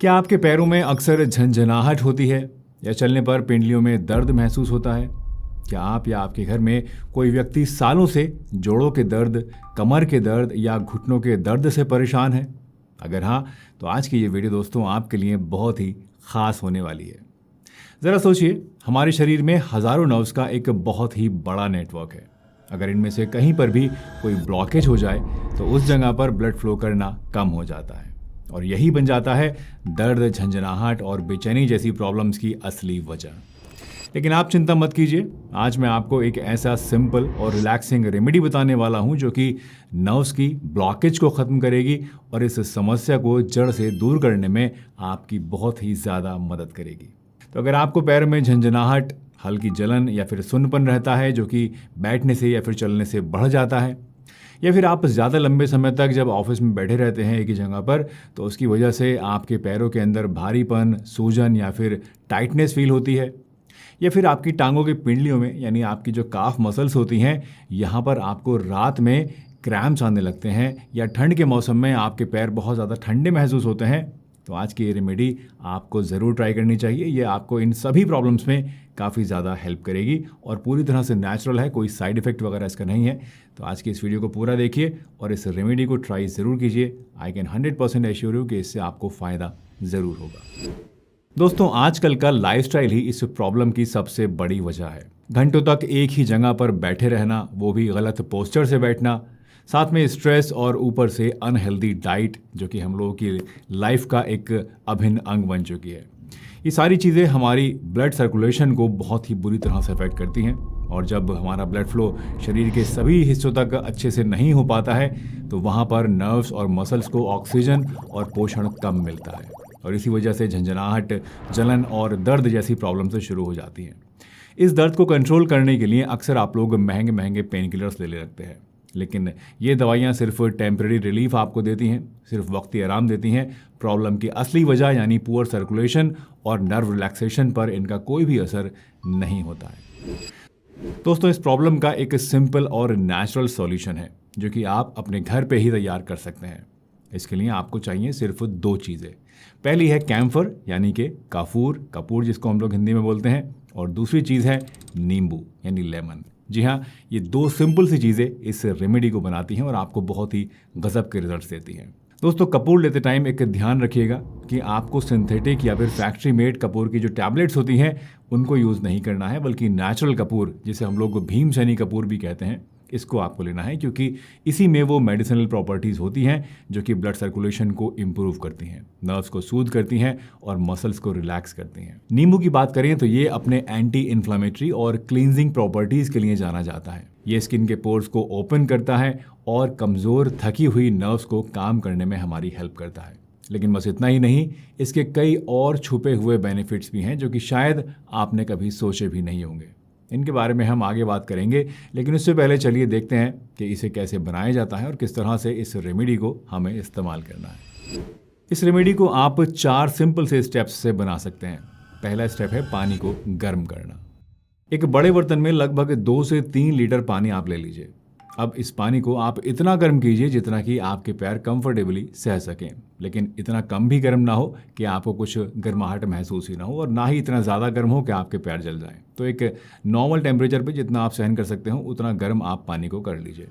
क्या आपके पैरों में अक्सर झंझनाहट होती है या चलने पर पिंडलियों में दर्द महसूस होता है? क्या आप या आपके घर में कोई व्यक्ति सालों से जोड़ों के दर्द, कमर के दर्द या घुटनों के दर्द से परेशान है? अगर हाँ, तो आज की ये वीडियो दोस्तों आपके लिए बहुत ही खास होने वाली है। ज़रा सोचिए, हमारे शरीर में हज़ारों नर्व्स का एक बहुत ही बड़ा नेटवर्क है। अगर इनमें से कहीं पर भी कोई ब्लॉकेज हो जाए तो उस जगह पर ब्लड फ्लो करना कम हो जाता है और यही बन जाता है दर्द, झंझनाहट और बेचैनी जैसी प्रॉब्लम्स की असली वजह। लेकिन आप चिंता मत कीजिए, आज मैं आपको एक ऐसा सिंपल और रिलैक्सिंग रेमेडी बताने वाला हूं जो कि नर्व्स की ब्लॉकेज को ख़त्म करेगी और इस समस्या को जड़ से दूर करने में आपकी बहुत ही ज़्यादा मदद करेगी। तो अगर आपको पैर में झंझनाहट, हल्की जलन या फिर सुन्नपन रहता है जो कि बैठने से या फिर चलने से बढ़ जाता है, या फिर आप ज़्यादा लंबे समय तक जब ऑफिस में बैठे रहते हैं एक ही जगह पर तो उसकी वजह से आपके पैरों के अंदर भारीपन, सूजन या फिर टाइटनेस फील होती है, या फिर आपकी टांगों की पिंडलियों में यानी आपकी जो काफ मसल्स होती हैं यहाँ पर आपको रात में क्रैम्प्स आने लगते हैं, या ठंड के मौसम में आपके पैर बहुत ज़्यादा ठंडे महसूस होते हैं, तो आज की ये रेमेडी आपको ज़रूर ट्राई करनी चाहिए। ये आपको इन सभी प्रॉब्लम्स में काफ़ी ज़्यादा हेल्प करेगी और पूरी तरह से नेचुरल है, कोई साइड इफ़ेक्ट वगैरह इसका नहीं है। तो आज की इस वीडियो को पूरा देखिए और इस रेमेडी को ट्राई ज़रूर कीजिए। आई कैन 100% एश्योर यू कि इससे आपको फ़ायदा ज़रूर होगा। दोस्तों, आजकल का लाइफस्टाइल ही इस प्रॉब्लम की सबसे बड़ी वजह है। घंटों तक एक ही जगह पर बैठे रहना, वो भी गलत पोस्चर से बैठना, साथ में स्ट्रेस और ऊपर से अनहेल्दी डाइट जो कि हम लोगों की लाइफ का एक अभिन्न अंग बन चुकी है। ये सारी चीज़ें हमारी ब्लड सर्कुलेशन को बहुत ही बुरी तरह से अफेक्ट करती हैं और जब हमारा ब्लड फ्लो शरीर के सभी हिस्सों तक अच्छे से नहीं हो पाता है तो वहाँ पर नर्व्स और मसल्स को ऑक्सीजन और पोषण कम मिलता है और इसी वजह से झंझनाहट, जलन और दर्द जैसी प्रॉब्लम से शुरू हो जाती हैं। इस दर्द को कंट्रोल करने के लिए अक्सर आप लोग महंगे महंगे पेन किलर्स ले रखते हैं, लेकिन ये दवाइयाँ सिर्फ टेम्परेरी रिलीफ आपको देती हैं, सिर्फ वक्ती आराम देती हैं। प्रॉब्लम की असली वजह यानी पुअर सर्कुलेशन और नर्व रिलैक्सेशन पर इनका कोई भी असर नहीं होता है। दोस्तों, इस प्रॉब्लम का एक सिंपल और नेचुरल सॉल्यूशन है जो कि आप अपने घर पे ही तैयार कर सकते हैं। इसके लिए आपको चाहिए सिर्फ दो चीज़ें। पहली है कैम्फर यानी कि कपूर जिसको हम लोग हिंदी में बोलते हैं, और दूसरी चीज़ है नींबू यानी लेमन। जी हाँ, ये दो सिंपल सी चीज़ें इस रेमेडी को बनाती हैं और आपको बहुत ही गजब के रिजल्ट्स देती हैं। दोस्तों, कपूर लेते टाइम एक ध्यान रखिएगा कि आपको सिंथेटिक या फिर फैक्ट्री मेड कपूर की जो टैबलेट्स होती हैं उनको यूज़ नहीं करना है, बल्कि नेचुरल कपूर जिसे हम लोग भीमसेनी कपूर भी कहते हैं, इसको आपको लेना है, क्योंकि इसी में वो मेडिसिनल प्रॉपर्टीज़ होती हैं जो कि ब्लड सर्कुलेशन को इम्प्रूव करती हैं, नर्व्स को सूद करती हैं और मसल्स को रिलैक्स करती हैं। नींबू की बात करें तो ये अपने एंटी इन्फ्लामेटरी और क्लींजिंग प्रॉपर्टीज़ के लिए जाना जाता है। ये स्किन के पोर्स को ओपन करता है और कमज़ोर, थकी हुई नर्व्स को काम करने में हमारी हेल्प करता है। लेकिन बस इतना ही नहीं, इसके कई और छुपे हुए बेनिफिट्स भी हैं जो कि शायद आपने कभी सोचे भी नहीं होंगे। इनके बारे में हम आगे बात करेंगे, लेकिन उससे पहले चलिए देखते हैं कि इसे कैसे बनाया जाता है और किस तरह से इस रेमेडी को हमें इस्तेमाल करना है। इस रेमेडी को आप 4 सिंपल से स्टेप्स से बना सकते हैं। पहला स्टेप है पानी को गर्म करना। एक बड़े बर्तन में लगभग 2 से 3 लीटर पानी आप ले लीजिए। अब इस पानी को आप इतना गर्म कीजिए जितना कि आपके पैर कंफर्टेबली सह सकें, लेकिन इतना कम भी गर्म ना हो कि आपको कुछ गर्माहट महसूस ही ना हो, और ना ही इतना ज़्यादा गर्म हो कि आपके पैर जल जाएं। तो एक नॉर्मल टेम्परेचर पे जितना आप सहन कर सकते हो उतना गर्म आप पानी को कर लीजिए।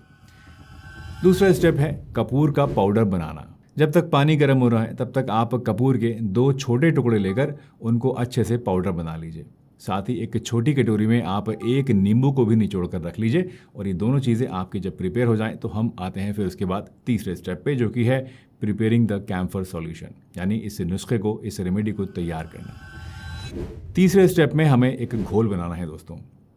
दूसरा स्टेप है कपूर का पाउडर बनाना। जब तक पानी गर्म हो रहा है तब तक आप कपूर के 2 छोटे टुकड़े लेकर उनको अच्छे से पाउडर बना लीजिए। साथ ही एक छोटी कटोरी में आप एक नींबू को भी निचोड़ कर रख लीजिए, और ये दोनों चीज़ें आपकी जब प्रिपेयर हो जाएं तो हम आते हैं फिर उसके बाद तीसरे स्टेप पे, जो कि है प्रिपेयरिंग द कैम्फर सॉल्यूशन, यानी इस नुस्खे को, इस रेमेडी को तैयार करना। तीसरे स्टेप में हमें एक घोल बनाना है। दोस्तों,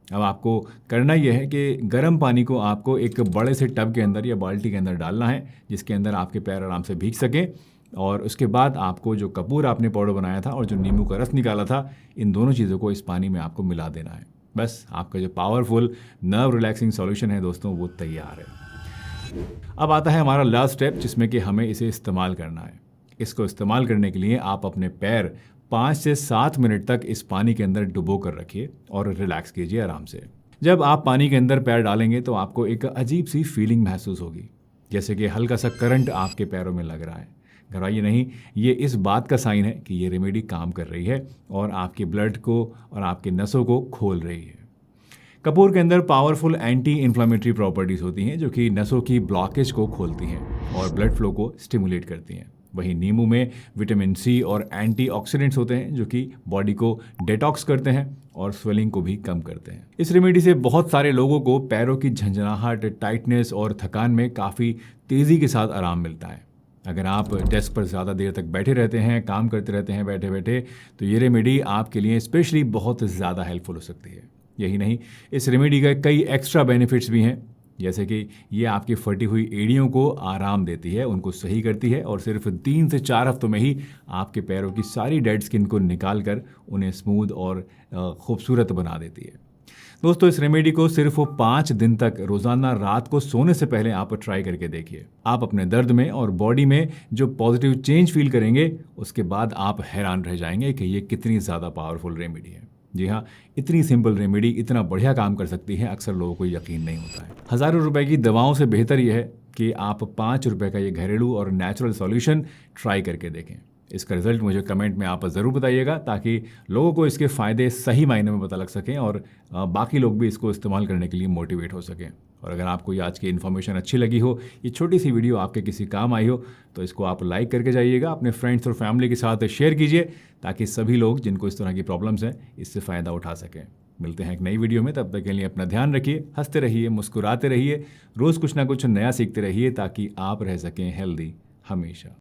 अब आपको करना यह है कि गर्म पानी को आपको एक बड़े से टब के अंदर या बाल्टी के अंदर डालना है जिसके अंदर आपके पैर आराम से भीग सकें, और उसके बाद आपको जो कपूर आपने पाउडर बनाया था और जो नींबू का रस निकाला था, इन दोनों चीज़ों को इस पानी में आपको मिला देना है। बस आपका जो पावरफुल नर्व रिलैक्सिंग सॉल्यूशन है दोस्तों, वो तैयार है। अब आता है हमारा लास्ट स्टेप जिसमें कि हमें इसे इस्तेमाल करना है। इसको इस्तेमाल करने के लिए आप अपने पैर 5 से 7 मिनट तक इस पानी के अंदर डुबो कर रखिए और रिलैक्स कीजिए आराम से। जब आप पानी के अंदर पैर डालेंगे तो आपको एक अजीब सी फीलिंग महसूस होगी, जैसे कि हल्का सा करंट आपके पैरों में लग रहा है। घबराइए नहीं, ये इस बात का साइन है कि ये रेमेडी काम कर रही है और आपके ब्लड को और आपके नसों को खोल रही है। कपूर के अंदर पावरफुल एंटी इन्फ्लामेटरी प्रॉपर्टीज़ होती हैं जो कि नसों की ब्लॉकेज को खोलती हैं और ब्लड फ्लो को स्टिमुलेट करती हैं। वहीं नींबू में विटामिन सी और एंटीऑक्सीडेंट्स होते हैं जो कि बॉडी को डिटॉक्स करते हैं और स्वेलिंग को भी कम करते हैं। इस रेमेडी से बहुत सारे लोगों को पैरों की झंझनाहट, टाइटनेस और थकान में काफ़ी तेज़ी के साथ आराम मिलता है। अगर आप डेस्क पर ज़्यादा देर तक बैठे रहते हैं, काम करते रहते हैं बैठे बैठे, तो ये रेमेडी आपके लिए स्पेशली बहुत ज़्यादा हेल्पफुल हो सकती है। यही नहीं, इस रेमेडी के कई एक्स्ट्रा बेनिफिट्स भी हैं, जैसे कि ये आपकी फटी हुई एड़ियों को आराम देती है, उनको सही करती है और सिर्फ 3 से 4 हफ्तों में ही आपके पैरों की सारी डेड स्किन को निकाल कर उन्हें स्मूथ और खूबसूरत बना देती है। दोस्तों, इस रेमेडी को सिर्फ 5 दिन तक रोजाना रात को सोने से पहले आप ट्राई करके देखिए। आप अपने दर्द में और बॉडी में जो पॉजिटिव चेंज फील करेंगे, उसके बाद आप हैरान रह जाएंगे कि ये कितनी ज़्यादा पावरफुल रेमेडी है। जी हाँ, इतनी सिंपल रेमेडी इतना बढ़िया काम कर सकती है, अक्सर लोगों को यकीन नहीं होता है। हज़ारों रुपए की दवाओं से बेहतर यह है कि आप 5 रुपए का ये घरेलू और नेचुरल सॉल्यूशन ट्राई करके देखें। इसका रिजल्ट मुझे कमेंट में आप ज़रूर बताइएगा, ताकि लोगों को इसके फ़ायदे सही मायने में पता लग सकें और बाकी लोग भी इसको इस्तेमाल करने के लिए मोटिवेट हो सकें। और अगर आपको ये आज की इन्फॉर्मेशन अच्छी लगी हो, ये छोटी सी वीडियो आपके किसी काम आई हो, तो इसको आप लाइक करके जाइएगा, अपने फ्रेंड्स और फैमिली के साथ शेयर कीजिए, ताकि सभी लोग जिनको इस तरह की प्रॉब्लम्स हैं इससे फ़ायदा उठा सकें। मिलते हैं एक नई वीडियो में, तब तक के लिए अपना ध्यान रखिए, हंसते रहिए, मुस्कुराते रहिए, रोज़ कुछ ना कुछ नया सीखते रहिए, ताकि आप रह सकें हेल्दी हमेशा।